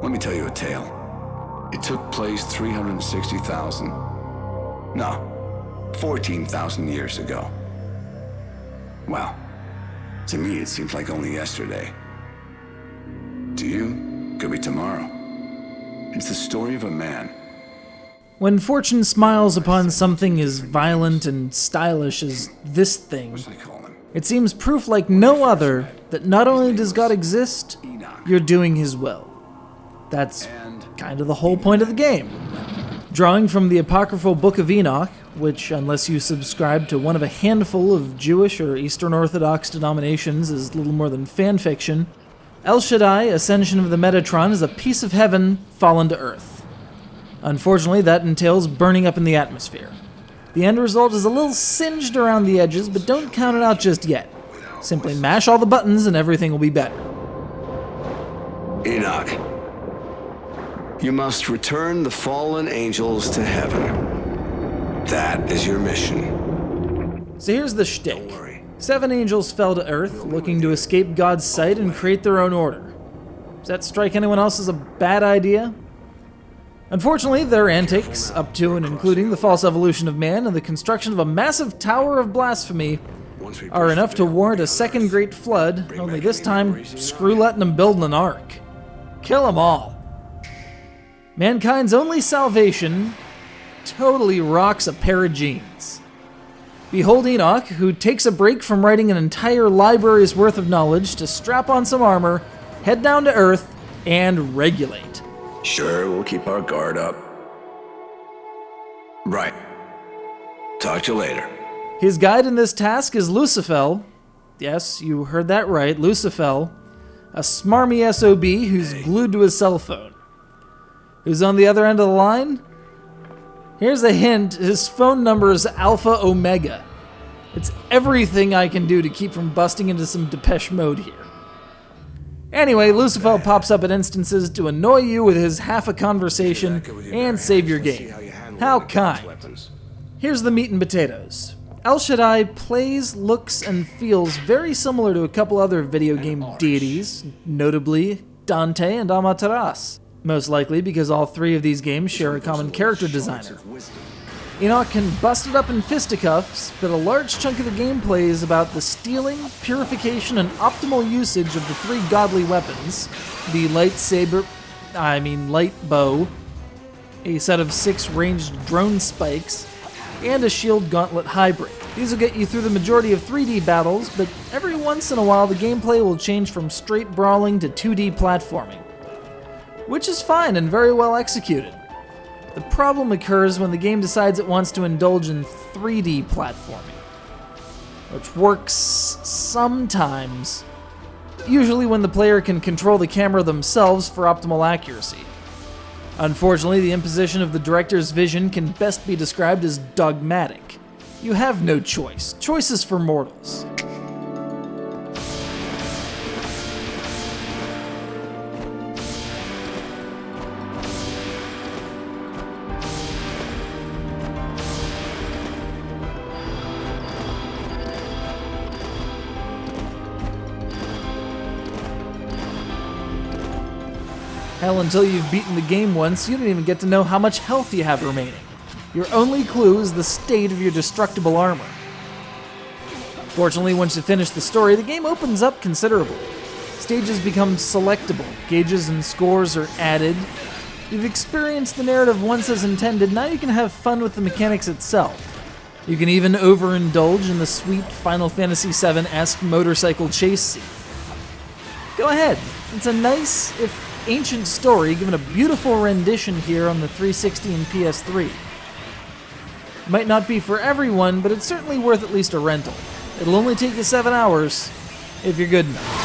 Let me tell you a tale. It took place 14,000 years ago. Well, to me it seems like only yesterday. To you, could be tomorrow. It's the story of a man. When fortune smiles upon something as violent and stylish as this thing, it seems proof like no other that not only does God exist, you're doing his will. That's kind of the whole point of the game. Drawing from the apocryphal Book of Enoch, which, unless you subscribe to one of a handful of Jewish or Eastern Orthodox denominations, is little more than fan fiction, El Shaddai, Ascension of the Metatron, is a piece of heaven fallen to earth. Unfortunately, that entails burning up in the atmosphere. The end result is a little singed around the edges, but don't count it out just yet. Simply mash all the buttons and everything will be better. Enoch, you must return the fallen angels to heaven. That is your mission. So here's the shtick. 7 angels fell to earth, looking to escape God's sight and create their own order. Does that strike anyone else as a bad idea? Unfortunately, their antics, up to and including the false evolution of man and the construction of a massive tower of blasphemy, are enough to warrant a second great flood, only this time, screw letting them build an ark. Kill them all. Mankind's only salvation totally rocks a pair of jeans. Behold Enoch, who takes a break from writing an entire library's worth of knowledge to strap on some armor, head down to Earth, and regulate. Sure, we'll keep our guard up. Right. Talk to you later. His guide in this task is Lucifer. Yes, you heard that right, Lucifer. A smarmy SOB who's glued to his cell phone. Who's on the other end of the line? Here's a hint, his phone number is Alpha Omega. It's everything I can do to keep from busting into some Depeche Mode here. Anyway, Lucifer pops up at instances to annoy you with his half a conversation and save your game. How kind. Here's the meat and potatoes. El Shaddai plays, looks, and feels very similar to a couple other video game deities, notably Dante and Amaterasu. Most likely because all 3 of these games share a common character designer. Enoch can bust it up in fisticuffs, but a large chunk of the gameplay is about the stealing, purification, and optimal usage of the 3 godly weapons, the light bow, a set of 6 ranged drone spikes, and a shield gauntlet hybrid. These will get you through the majority of 3D battles, but every once in a while the gameplay will change from straight brawling to 2D platforming, which is fine and very well executed. The problem occurs when the game decides it wants to indulge in 3D platforming, which works sometimes, usually when the player can control the camera themselves for optimal accuracy. Unfortunately, the imposition of the director's vision can best be described as dogmatic. You have no choice. Choice is for mortals. Hell, until you've beaten the game once, you don't even get to know how much health you have remaining. Your only clue is the state of your destructible armor. Fortunately, once you finish the story, the game opens up considerably. Stages become selectable, gauges and scores are added. You've experienced the narrative once as intended, now you can have fun with the mechanics itself. You can even overindulge in the sweet Final Fantasy VII-esque motorcycle chase scene. Go ahead, it's a nice, if ancient story given a beautiful rendition here on the 360 and PS3. It might not be for everyone, but it's certainly worth at least a rental. It'll only take you 7 hours if you're good enough.